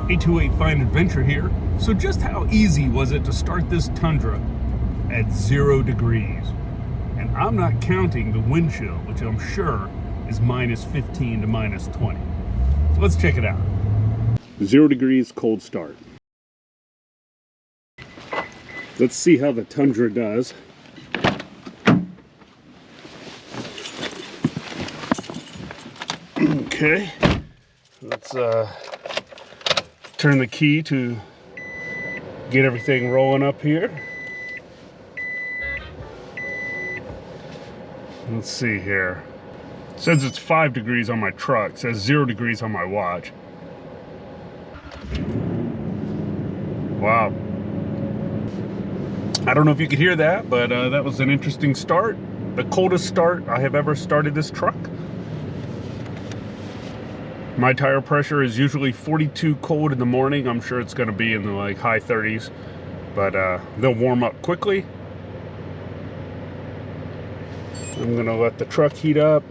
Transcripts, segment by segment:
A28 Fine Adventure here. So just how easy was it to start this Tundra at 0 degrees? And I'm not counting the wind chill, which I'm sure is minus 15 to minus 20. So let's check it out. 0 degrees, cold start. Let's see how the Tundra does. Okay, let's turn the key to get everything rolling up here. Let's see here. It says it's 5 degrees on my truck. It says 0 degrees on my watch. Wow. I don't know if you could hear that, but that was an interesting start. The coldest start I have ever started this truck. My tire pressure is usually 42 cold in the morning. I'm sure it's going to be in the like high 30s, but they'll warm up quickly. I'm going to let the truck heat up.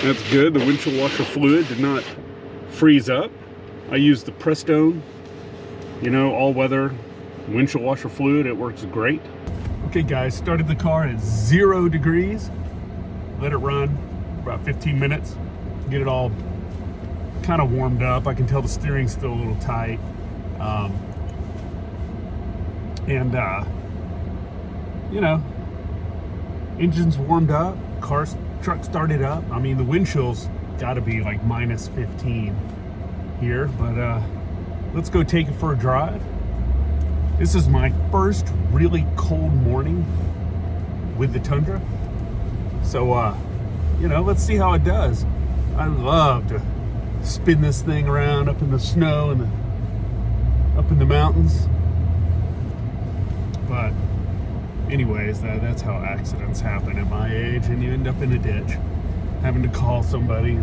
That's good. The windshield washer fluid did not freeze up. I used the Prestone, you know, all-weather windshield washer fluid. It works great. Okay guys, started the car at 0 degrees. Let it run about 15 minutes, get it all kind of warmed up. I can tell the steering's still a little tight. You know, engine's warmed up, truck started up. I mean, the wind chill's got to be like minus 15 here, but let's go take it for a drive. This is my first really cold morning with the Tundra. So, you know, let's see how it does. I love to spin this thing around up in the snow and up in the mountains. But anyways, that's how accidents happen at my age, and you end up in a ditch having to call somebody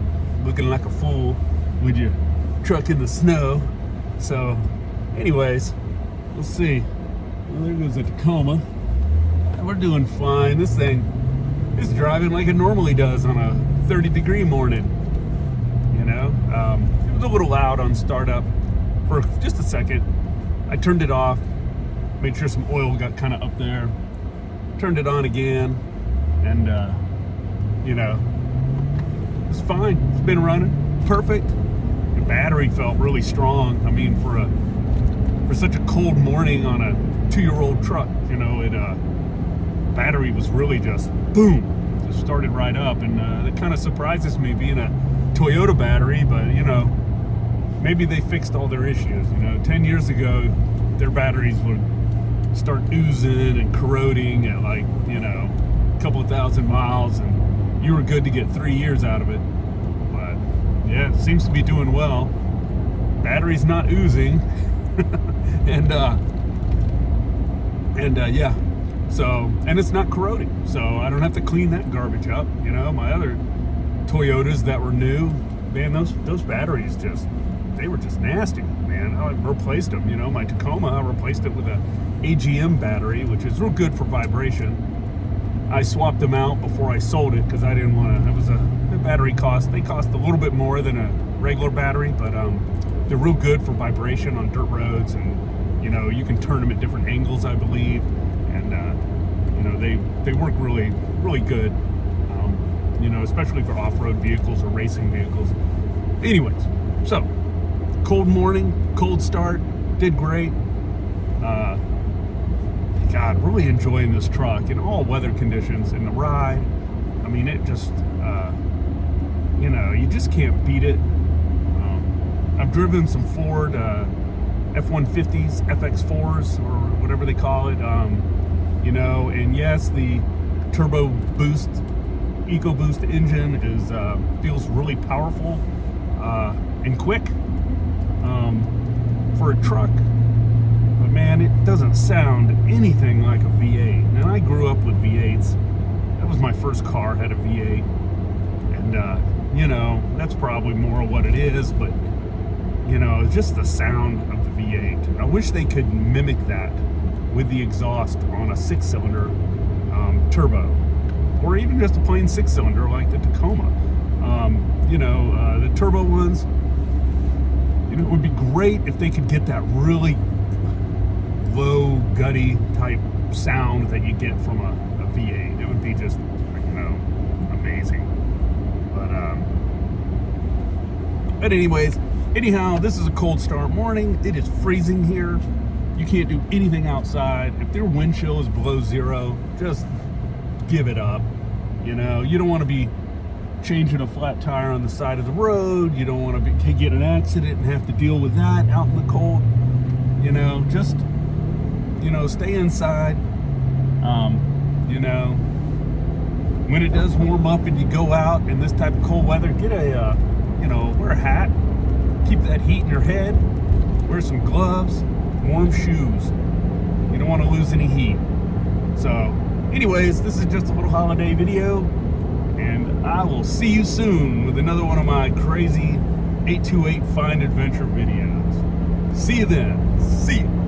looking like a fool with your truck in the snow. So anyways, we'll see. Well, there goes a Tacoma. We're doing fine. This thing is driving like it normally does on a 30-degree morning. You know, it was a little loud on startup for just a second. I turned it off, made sure some oil got kind of up there, turned it on again, and you know, it's fine. It's been running perfect. The battery felt really strong. I mean, for such a cold morning on a 2-year-old truck, you know, battery was really just boom, just started right up. And it kind of surprises me being a Toyota battery, but you know, maybe they fixed all their issues. You know, 10 years ago their batteries would start oozing and corroding at like, you know, a couple of thousand miles, and you were good to get 3 years out of it. But yeah, it seems to be doing well. Battery's not oozing. and yeah, so, and it's not corroding, so I don't have to clean that garbage up. You know, my other Toyotas that were new, man, those batteries just, they were just nasty, man. I replaced them. You know, my Tacoma, I replaced it with a AGM battery, which is real good for vibration. I swapped them out before I sold it because I didn't want to. It was the battery cost. They cost a little bit more than a regular battery, but they're real good for vibration on dirt roads, and you know, you can turn them at different angles, I believe, and you know, they work really, really good. You know, especially for off-road vehicles or racing vehicles. Anyways, so cold morning, cold start, did great. God, really enjoying this truck in all weather conditions. In the ride, I mean, it just, you know, you just can't beat it. I've driven some Ford F-150s, FX4s, or whatever they call it, you know, and yes, the turbo boost, EcoBoost engine is feels really powerful and quick for a truck. But man, it doesn't sound anything like a V8. And I grew up with V8s. That was my first car, had a V8. And, you know, that's probably more of what it is. But, you know, just the sound of the V8. I wish they could mimic that with the exhaust on a 6-cylinder turbo. even just a plain 6-cylinder like the Tacoma. The turbo ones, it would be great if they could get that really low, gutty type sound that you get from a V8. It would be just, amazing. But anyhow, this is a cold start morning. It is freezing here. You can't do anything outside. If their wind chill is below 0, just give it up. You don't want to be changing a flat tire on the side of the road. You don't want to get an accident and have to deal with that out in the cold. Just stay inside. When it does warm up and you go out in this type of cold weather, get a wear a hat, keep that heat in your head, wear some gloves, warm shoes. You don't want to lose any heat. So anyways, this is just a little holiday video, and I will see you soon with another one of my crazy 828 Find Adventure videos. See you then. See you.